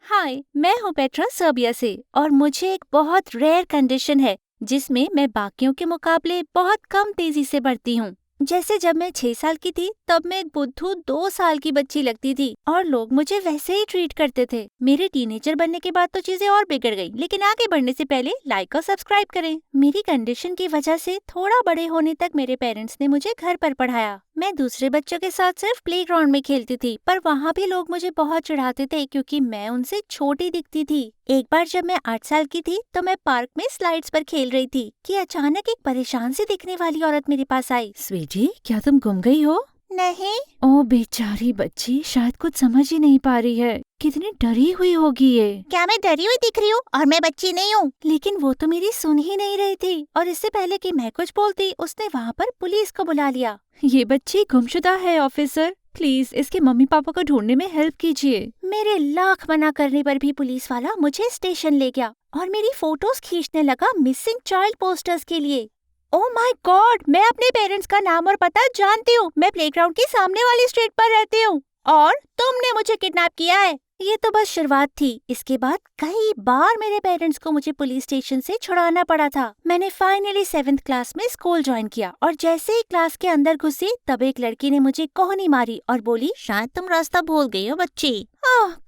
हाय, मैं हूँ Petra Serbia से और मुझे एक बहुत रेयर कंडीशन है जिसमें मैं बाकियों के मुकाबले बहुत कम तेजी से बढ़ती हूँ। जैसे जब मैं 6 साल की थी तब मैं एक बुद्धू 2 साल की बच्ची लगती थी और लोग मुझे वैसे ही ट्रीट करते थे। मेरे टीनेजर बनने के बाद तो चीजें और बिगड़ गई, लेकिन आगे बढ़ने से पहले लाइक और सब्सक्राइब करें। मेरी कंडीशन की वजह से थोड़ा बड़े होने तक मेरे पेरेंट्स ने मुझे घर पर पढ़ाया। मैं दूसरे बच्चों के साथ सिर्फ प्लेग्राउंड में खेलती थी, पर वहाँ भी लोग मुझे बहुत चिढ़ाते थे क्योंकि मैं उनसे छोटी दिखती थी। एक बार जब मैं 8 साल की थी तो मैं पार्क में स्लाइड्स पर खेल रही थी कि अचानक एक परेशान सी दिखने वाली औरत मेरे पास आई। स्वीटी, क्या तुम गुम गई हो? नहीं। ओ बेचारी बच्ची, शायद कुछ समझ ही नहीं पा रही है। कितनी डरी हुई होगी ये। क्या मैं डरी हुई दिख रही हूँ? और मैं बच्ची नहीं हूँ। लेकिन वो तो मेरी सुन ही नहीं रही थी और इससे पहले कि मैं कुछ बोलती उसने वहाँ पर पुलिस को बुला लिया। ये बच्ची गुमशुदा है ऑफिसर, प्लीज इसके मम्मी पापा को ढूंढने में हेल्प कीजिए। मेरे लाख मना करने पर भी पुलिस वाला मुझे स्टेशन ले गया और मेरी फोटोज खींचने लगा मिसिंग चाइल्ड पोस्टर्स के लिए। ओह माय गॉड, मैं अपने पेरेंट्स का नाम और पता जानती हूँ। मैं प्लेग्राउंड के सामने वाली स्ट्रीट पर रहती हूँ और तुमने मुझे किडनैप किया है। ये तो बस शुरुआत थी। इसके बाद कई बार मेरे पेरेंट्स को मुझे पुलिस स्टेशन से छुड़ाना पड़ा था। मैंने फाइनली 7th क्लास में स्कूल ज्वाइन किया और जैसे ही क्लास के अंदर घुसी तब एक लड़की ने मुझे कोहनी मारी और बोली, शायद तुम रास्ता भूल गई हो बच्ची।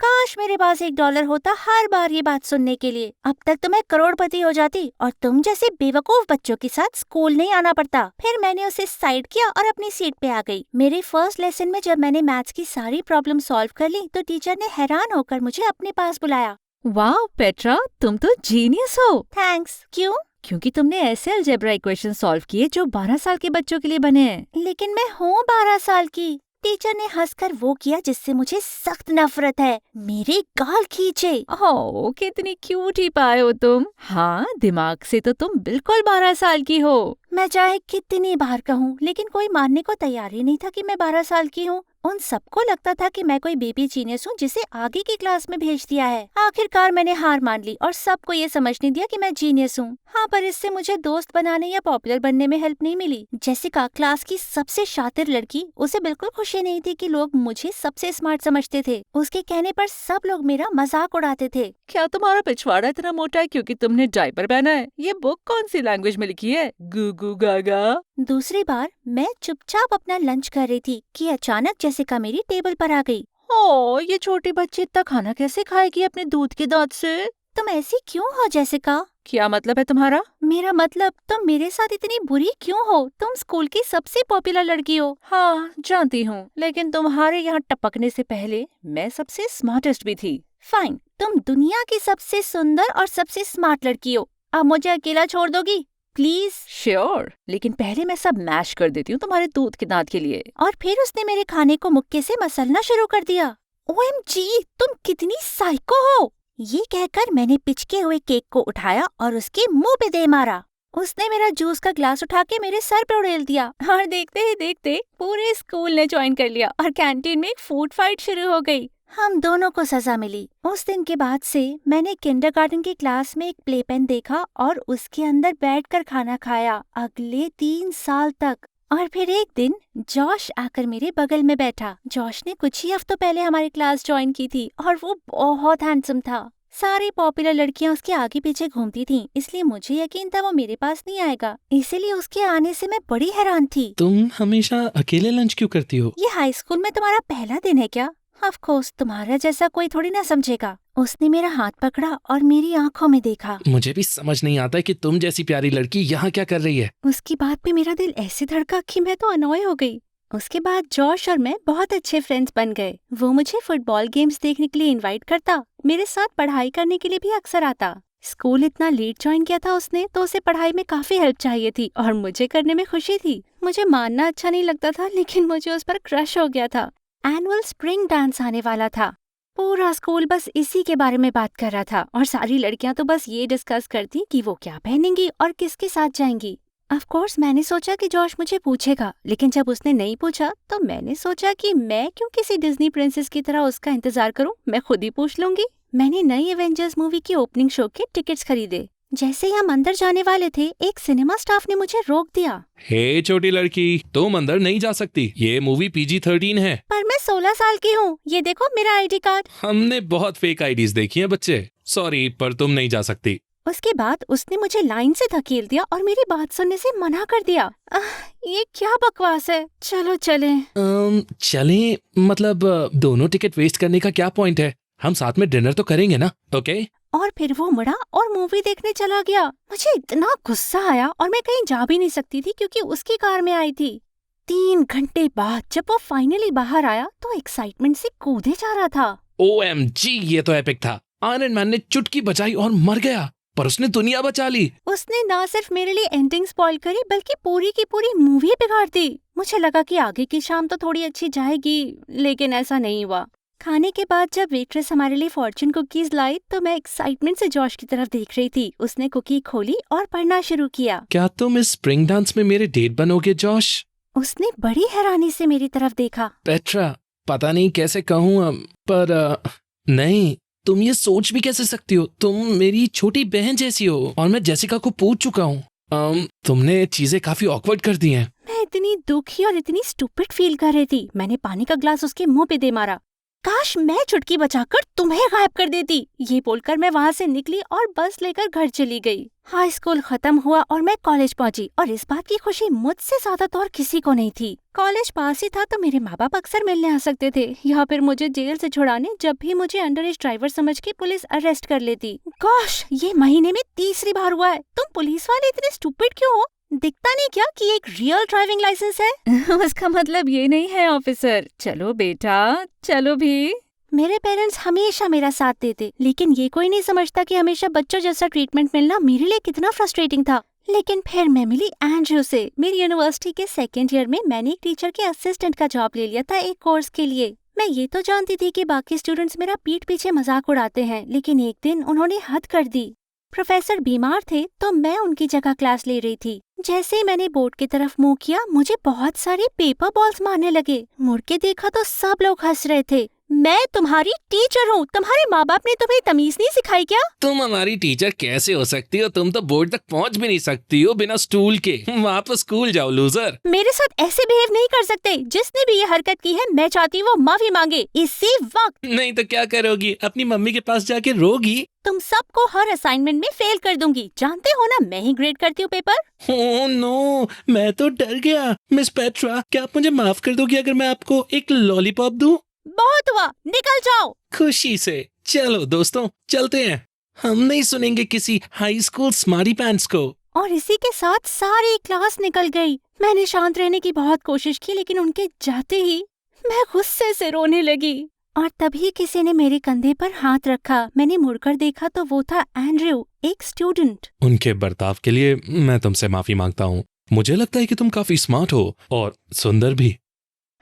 काश मेरे पास $1 होता हर बार ये बात सुनने के लिए। अब तक तो मैं करोड़पति हो जाती और तुम जैसे बेवकूफ बच्चों के साथ स्कूल नहीं आना पड़ता। फिर मैंने उसे साइड किया और अपनी सीट पे आ गई। मेरे फर्स्ट लेसन में जब मैंने मैथ्स की सारी प्रॉब्लम सॉल्व कर ली तो टीचर ने हैरान होकर मुझे अपने पास बुलाया। वाह पेट्रा, तुम तो जीनियस हो। थैंक्स। क्यों? क्योंकि तुमने ऐसे अलजेब्रा इक्वेशन सॉल्व किए जो 12 साल के बच्चों के लिए बने हैं। लेकिन मैं हूँ 12 साल की। टीचर ने हंसकर वो किया जिससे मुझे सख्त नफरत है, मेरे गाल खींचे। ओह, कितनी क्यूट ही पाए हो तुम। हाँ, दिमाग से तो तुम बिल्कुल 12 साल की हो। मैं चाहे कितनी बार कहूँ लेकिन कोई मानने को तैयार ही नहीं था कि मैं 12 साल की हूँ। उन सबको लगता था कि मैं कोई बेबी जीनियस हूँ जिसे आगे की क्लास में भेज दिया है। आखिरकार मैंने हार मान ली और सबको ये समझने दिया कि मैं जीनियस हूँ। हाँ, पर इससे मुझे दोस्त बनाने या पॉपुलर बनने में हेल्प नहीं मिली। जेसिका, क्लास की सबसे शातिर लड़की, उसे बिल्कुल खुशी नहीं थी कि लोग मुझे सबसे स्मार्ट समझते थे। उसके कहने पर सब लोग मेरा मजाक उड़ाते थे। क्या तुम्हारा पिछवाड़ा इतना मोटा है क्योंकि तुमने डायपर पहना है? ये बुक कौन सी लैंग्वेज में लिखी है? गू गू गागा। दूसरी बार मैं चुपचाप अपना लंच कर रही थी कि अचानक जेसिका मेरी टेबल पर आ गई। ओह, ये छोटी बच्ची इतना खाना कैसे खाएगी अपने दूध के दांत से? तुम ऐसी क्यों हो जेसिका? क्या मतलब है तुम्हारा? मेरा मतलब तुम मेरे साथ इतनी बुरी क्यों हो? तुम स्कूल की सबसे पॉपुलर लड़की हो। हाँ, जानती हूँ, लेकिन तुम्हारे यहाँ टपकने से पहले मैं सबसे स्मार्टेस्ट भी थी। फाइन, तुम दुनिया की सबसे सुंदर और सबसे स्मार्ट लड़की हो। अब मुझे अकेला छोड़ दोगी प्लीज? श्योर, लेकिन पहले मैं सब मैश कर देती हूँ तुम्हारे दूध के दांत के लिए। और फिर उसने मेरे खाने को मुक्के से मसलना शुरू कर दिया। OMG, तुम कितनी साइको हो। ये कहकर मैंने पिचके हुए केक को उठाया और उसके मुंह पे दे मारा। उसने मेरा जूस का ग्लास उठा के मेरे सर पे उड़ेल दिया और देखते ही देखते पूरे स्कूल ने ज्वाइन कर लिया और कैंटीन में एक फूड फाइट शुरू हो गई। हम दोनों को सजा मिली। उस दिन के बाद से मैंने किंडरगार्टन की क्लास में एक प्ले पेन देखा और उसके अंदर बैठकर खाना खाया अगले 3 साल तक। और फिर एक दिन जॉश आकर मेरे बगल में बैठा। जॉश ने कुछ ही हफ्तों पहले हमारी क्लास ज्वाइन की थी और वो बहुत हैंडसम था। सारी पॉपुलर लड़कियां उसके आगे पीछे घूमती थीं, इसलिए मुझे यकीन था वो मेरे पास नहीं आएगा। इसीलिए उसके आने से मैं बड़ी हैरान थी। तुम हमेशा अकेले लंच क्यों करती हो? ये हाई स्कूल में तुम्हारा पहला दिन है क्या? ऑफ कोर्स, तुम्हारा जैसा कोई थोड़ी ना समझेगा। उसने मेरा हाथ पकड़ा और मेरी आंखों में देखा। मुझे भी समझ नहीं आता कि तुम जैसी प्यारी लड़की यहाँ क्या कर रही है। उसकी बात पे मेरा दिल ऐसे धड़का कि मैं तो अनॉय हो गई। उसके बाद जॉश और मैं बहुत अच्छे फ्रेंड्स बन गए। वो मुझे फुटबॉल गेम्स देखने के लिए इनवाइट करता, मेरे साथ पढ़ाई करने के लिए भी अक्सर आता। स्कूल इतना लेट ज्वाइन किया था उसने तो उसे पढ़ाई में काफी हेल्प चाहिए थी और मुझे करने में खुशी थी। मुझे मानना अच्छा नहीं लगता था लेकिन मुझे उस पर क्रश हो गया था। एनुअल स्प्रिंग डांस आने वाला था। पूरा स्कूल बस इसी के बारे में बात कर रहा था और सारी लड़कियां तो बस ये डिस्कस करती कि वो क्या पहनेंगी और किसके साथ जाएंगी। ऑफ कोर्स मैंने सोचा कि जॉश मुझे पूछेगा, लेकिन जब उसने नहीं पूछा तो मैंने सोचा कि मैं क्यों किसी डिज्नी प्रिंसेस की तरह उसका इंतजार करूं, मैं खुद ही पूछ लूंगी। मैंने नई एवेंजर्स मूवी की ओपनिंग शो के टिकट्स खरीदे। जैसे ही हम अंदर जाने वाले थे, एक सिनेमा स्टाफ ने मुझे रोक दिया। हे छोटी लड़की, तुम अंदर नहीं जा सकती, ये मूवी PG-13 है। पर मैं 16 साल की हूँ। ये देखो मेरा ID कार्ड। हमने बहुत फेक IDs देखी हैं बच्चे, सॉरी पर तुम नहीं जा सकती। उसके बाद उसने मुझे लाइन से धकेल दिया और मेरी बात सुनने से मना कर दिया। ये क्या बकवास है, चलो चलें। चलें मतलब दोनों टिकट वेस्ट करने का क्या पॉइंट है, हम साथ में डिनर तो करेंगे ना, ओके? और फिर वो मुड़ा और मूवी देखने चला गया। मुझे इतना गुस्सा आया और मैं कहीं जा भी नहीं सकती थी क्योंकि उसकी कार में आई थी। 3 घंटे बाद जब वो फाइनली बाहर आया तो एक्साइटमेंट से कूदे जा रहा था। OMG, ये तो एपिक था। आयरन मैन ने चुटकी बजाई और मर गया, पर उसने दुनिया बचा ली। उसने ना सिर्फ मेरे लिए एंडिंग स्पॉइल करी बल्कि पूरी की पूरी मूवी बिगाड़ दी। मुझे लगा कि आगे की शाम तो थोड़ी अच्छी जाएगी, लेकिन ऐसा नहीं हुआ। खाने के बाद जब वेट्रेस हमारे लिए फॉर्चून कुकीज लाई तो मैं एक्साइटमेंट से जॉश की तरफ देख रही थी। उसने कुकी खोली और पढ़ना शुरू किया। क्या तुम इस स्प्रिंग डांस में मेरे डेट बनोगे जॉश? उसने बड़ी हैरानी से मेरी तरफ देखा। पेट्रा, पता नहीं कैसे कहूँ पर नहीं, तुम ये सोच भी कैसे सकती हो? तुम मेरी छोटी बहन जैसी हो और मैं जेसिका को पूछ चुका हूँ। तुमने चीजें काफी ऑकवर्ड कर दी हैं। मैं इतनी दुखी और इतनी स्टूपिड फील कर रही थी। मैंने पानी का ग्लास उसके मुंह पे दे मारा। काश मैं चुटकी बचाकर तुम्हें गायब कर देती। ये बोलकर मैं वहाँ से निकली और बस लेकर घर चली गई। हाई स्कूल खत्म हुआ और मैं कॉलेज पहुंची और इस बात की खुशी मुझसे ज्यादा तो और किसी को नहीं थी। कॉलेज पास ही था तो मेरे माँ बाप अक्सर मिलने आ सकते थे या फिर मुझे जेल से छुड़ाने जब भी मुझे अंडर एज ड्राइवर समझ के पुलिस अरेस्ट कर लेती। गॉश, ये महीने में 3री बार हुआ है। तुम पुलिस वाले इतने स्टूपिड क्यों हो? दिखता नहीं क्या कि एक रियल ड्राइविंग लाइसेंस है? उसका मतलब ये नहीं है ऑफिसर। चलो बेटा, चलो भी। मेरे पेरेंट्स हमेशा मेरा साथ देते, लेकिन ये कोई नहीं समझता कि हमेशा बच्चों जैसा ट्रीटमेंट मिलना मेरे लिए कितना फ्रस्ट्रेटिंग था। लेकिन फिर मैं मिली एंड्रयू से। मेरी यूनिवर्सिटी के 2nd ईयर में मैंने एक टीचर के असिस्टेंट का जॉब ले लिया था एक कोर्स के लिए। मैं ये तो जानती थी कि बाकी स्टूडेंट्स मेरा पीठ पीछे मजाक उड़ाते हैं, लेकिन एक दिन उन्होंने हद कर दी। प्रोफेसर बीमार थे तो मैं उनकी जगह क्लास ले रही थी। जैसे ही मैंने बोर्ड की तरफ मुंह किया, मुझे बहुत सारे पेपर बॉल्स मारने लगे। मुड़ के देखा तो सब लोग हंस रहे थे। मैं तुम्हारी टीचर हूँ, तुम्हारे माँ बाप ने तुम्हें तमीज नहीं सिखाई क्या? तुम हमारी टीचर कैसे हो सकती हो? तुम तो बोर्ड तक पहुँच भी नहीं सकती हो बिना स्टूल के। वापस स्कूल जाओ लूजर। मेरे साथ ऐसे बिहेव नहीं कर सकते। जिसने भी ये हरकत की है मैं चाहती हूँ वो माफी मांगे इसी वक्त। नहीं तो क्या करोगी? अपनी मम्मी के पास जाके रोगी? तुम सबको हर असाइनमेंट में फेल कर दूंगी। जानते हो ना मैं ही ग्रेड करती हूँ पेपर। ओह नो, मैं तो डर गया। मिस पेट्रा, क्या आप मुझे माफ कर दोगी अगर मैं आपको एक लॉलीपॉप दूं? बहुत हुआ, निकल जाओ। खुशी से। चलो दोस्तों, चलते हैं। हम नहीं सुनेंगे किसी हाई स्कूल स्मार्टी पैंट्स को। और इसी के साथ सारी क्लास निकल गई। मैंने शांत रहने की बहुत कोशिश की, लेकिन उनके जाते ही मैं गुस्से से रोने लगी। और तभी किसी ने मेरे कंधे पर हाथ रखा। मैंने मुड़कर देखा तो वो था एंड्रयू, एक स्टूडेंट। उनके बर्ताव के लिए मैं तुमसे माफी मांगता हूँ। मुझे लगता है कि तुम काफी स्मार्ट हो और सुंदर भी।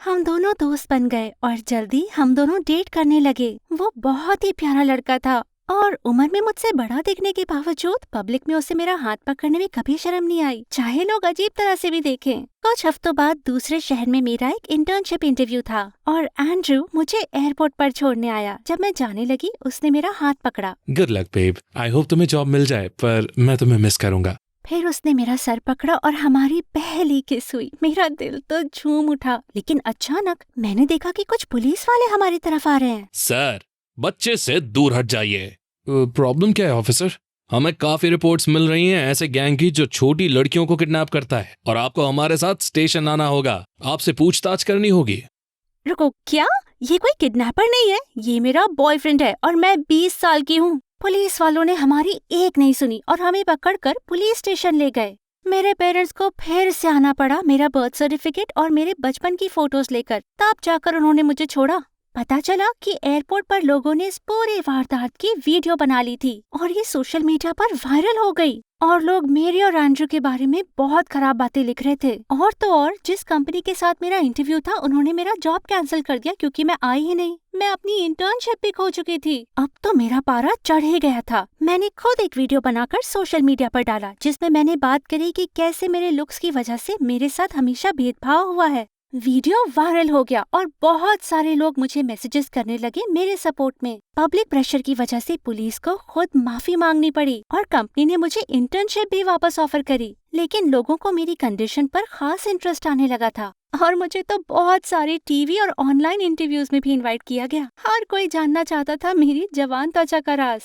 हम दोनों दोस्त बन गए और जल्दी हम दोनों डेट करने लगे। वो बहुत ही प्यारा लड़का था और उम्र में मुझसे बड़ा दिखने के बावजूद पब्लिक में उसे मेरा हाथ पकड़ने में कभी शर्म नहीं आई, चाहे लोग अजीब तरह से भी देखें। कुछ हफ्तों बाद दूसरे शहर में मेरा एक इंटर्नशिप इंटरव्यू था और एंड्रयू मुझे एयरपोर्ट पर छोड़ने आया। जब मैं जाने लगी उसने मेरा हाथ पकड़ा। Good luck babe, I hope तुम्हें जॉब मिल जाए, पर मैं तुम्हें मिस करूंगा। फिर उसने मेरा सर पकड़ा और हमारी पहली किस हुई। मेरा दिल तो झूम उठा, लेकिन अचानक मैंने देखा कि कुछ पुलिस वाले हमारी तरफ आ रहे हैं। सर, बच्चे से दूर हट जाइए। प्रॉब्लम क्या है ऑफिसर? हमें काफी रिपोर्ट्स मिल रही हैं ऐसे गैंग की जो छोटी लड़कियों को किडनैप करता है और आपको हमारे साथ स्टेशन आना होगा। आपसे पूछताछ करनी होगी। रुको, क्या? ये कोई किडनैपर नहीं है, ये मेरा बॉयफ्रेंड है और मैं 20 साल की हूँ। पुलिस वालों ने हमारी एक नहीं सुनी और हमें पकड़कर पुलिस स्टेशन ले गए। मेरे पेरेंट्स को फिर से आना पड़ा मेरा बर्थ सर्टिफिकेट और मेरे बचपन की फोटोज लेकर। तब जाकर उन्होंने मुझे छोड़ा। पता चला कि एयरपोर्ट पर लोगों ने इस पूरे वारदात की वीडियो बना ली थी और ये सोशल मीडिया पर वायरल हो गई और लोग मेरे और एंड्रयू के बारे में बहुत खराब बातें लिख रहे थे। और तो और जिस कंपनी के साथ मेरा इंटरव्यू था उन्होंने मेरा जॉब कैंसिल कर दिया क्योंकि मैं आई ही नहीं। मैं अपनी इंटर्नशिप भी खो चुकी थी। अब तो मेरा पारा चढ़ ही गया था। मैंने खुद एक वीडियो बनाकर सोशल मीडिया पर डाला जिसमें मैंने बात करी कि कैसे मेरे लुक्स की वजह से मेरे साथ हमेशा भेदभाव हुआ है। वीडियो वायरल हो गया और बहुत सारे लोग मुझे मैसेजेस करने लगे मेरे सपोर्ट में। पब्लिक प्रेशर की वजह से पुलिस को खुद माफी मांगनी पड़ी और कंपनी ने मुझे इंटर्नशिप भी वापस ऑफर करी। लेकिन लोगों को मेरी कंडीशन पर खास इंटरेस्ट आने लगा था और मुझे तो बहुत सारे टीवी और ऑनलाइन इंटरव्यूज में भी इनवाइट किया गया। हर कोई जानना चाहता था मेरी जवान त्वचा का राज।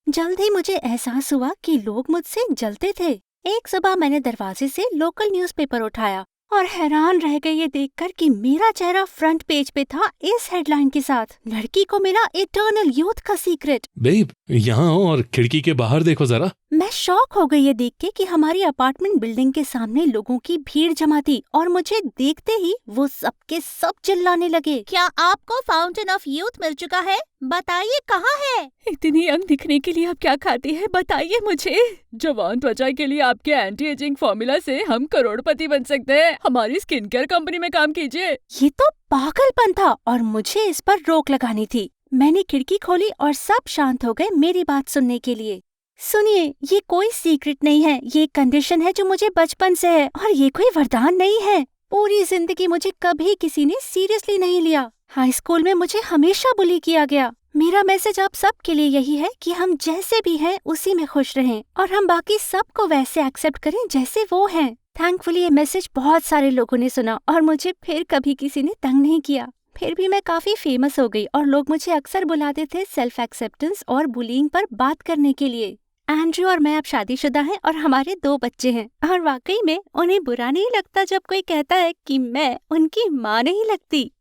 जल्द ही मुझे एहसास हुआ कि लोग मुझसे जलते थे। एक सुबह मैंने दरवाजे से लोकल न्यूज़पेपर उठाया और हैरान रह गई ये देखकर कि मेरा चेहरा फ्रंट पेज पे था इस हेडलाइन के साथ, लड़की को मिला इटर्नल यूथ का सीक्रेट। बेब, यहाँ आओ और खिड़की के बाहर देखो जरा। मैं शॉक हो गई ये देख के कि हमारी अपार्टमेंट बिल्डिंग के सामने लोगों की भीड़ जमा थी और मुझे देखते ही वो सबके सब चिल्लाने लगे, क्या आपको फाउंटेन ऑफ यूथ मिल चुका है? बताइए कहाँ है? इतनी यंग दिखने के लिए आप क्या खाती है, बताइए मुझे। जवान त्वचा के लिए आपके एंटी एजिंग फॉर्मूला से हम करोड़पति बन सकते हैं। हमारी स्किन केयर कंपनी में काम कीजिए। ये तो पागलपन था और मुझे इस पर रोक लगानी थी। मैंने खिड़की खोली और सब शांत हो गए मेरी बात सुनने के लिए। सुनिए, ये कोई सीक्रेट नहीं है, ये एक कंडीशन है जो मुझे बचपन से है और ये कोई वरदान नहीं है। पूरी जिंदगी मुझे कभी किसी ने सीरियसली नहीं लिया। हाई स्कूल में मुझे हमेशा बुली किया गया। मेरा मैसेज आप सबके लिए यही है कि हम जैसे भी हैं उसी में खुश रहें और हम बाकी सबको वैसे एक्सेप्ट करें जैसे वो हैं। थैंकफुली ये मैसेज बहुत सारे लोगों ने सुना और मुझे फिर कभी किसी ने तंग नहीं किया। फिर भी मैं काफी फेमस हो गई और लोग मुझे अक्सर बुलाते थे सेल्फ एक्सेप्टेंस और बुलिंग पर बात करने के लिए। एंड्रयू और मैं अब शादीशुदा हैं और हमारे 2 बच्चे हैं और वाकई में उन्हें बुरा नहीं लगता जब कोई कहता है कि मैं उनकी माँ नहीं लगती।